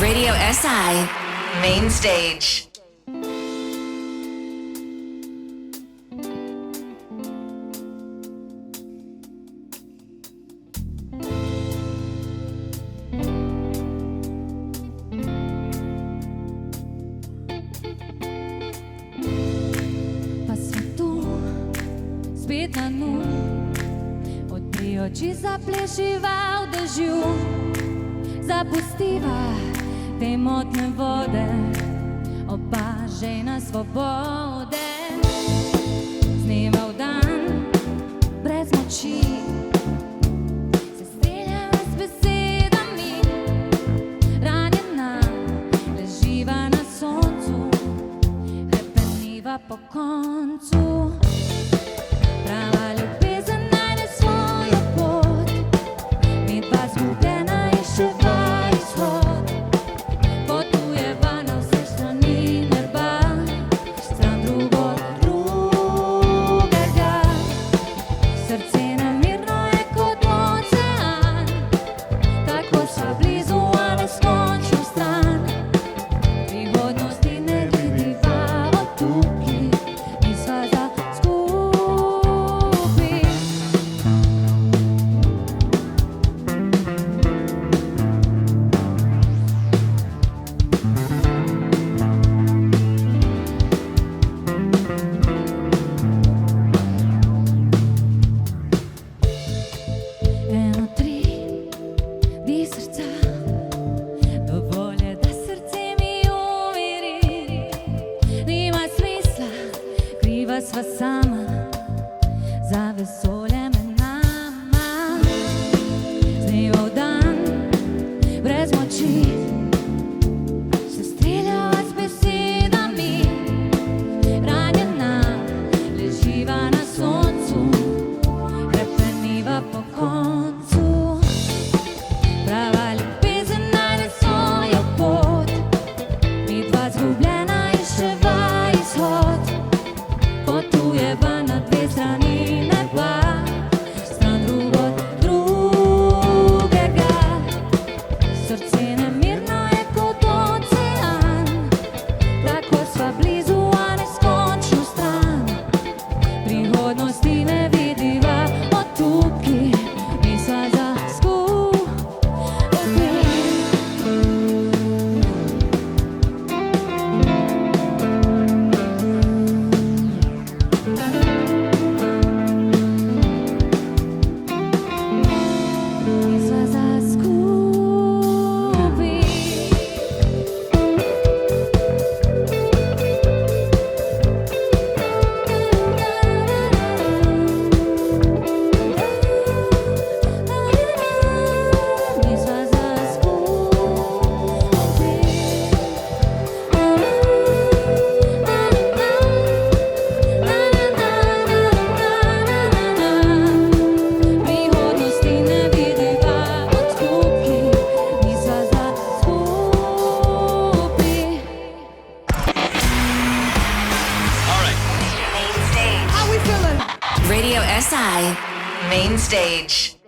Radio SI Main Stage. Spet na dnu, odpri oči, zaplešiva v dežju, zapustiva te motne vode, oba žena svobode. Z dneva v dan, brez moči, se streljava s besedami, ranjena, leživa na soncu, hrepeniva po koncu. Prava ljubezen najde svojo pot, midva zgubljena iščeva izhod. Potujeva na vse strani neba, stran drug od drugega. Srce nemirno je kot ocean, tako sva blizu, a neskončno stran. Prihodnosti ne vidiva od tukaj, nisva za sva sama, za vesolje med nama. Z dneva v dan, brez moči, se streljava s besedami, ranjena, leživa na soncu, hrepeniva po koncu. Prava ljubezen najde svojo pot, midva zgubljena iščeva izhod. Potujeva na dve strani neba, stran drug od drugega. Srce nemirno je kot ocean, tako sva blizu, a neskončno stran. Prihodnosti ne vidiva od tukaj, nisva za skupaj. Radio SI Main Stage.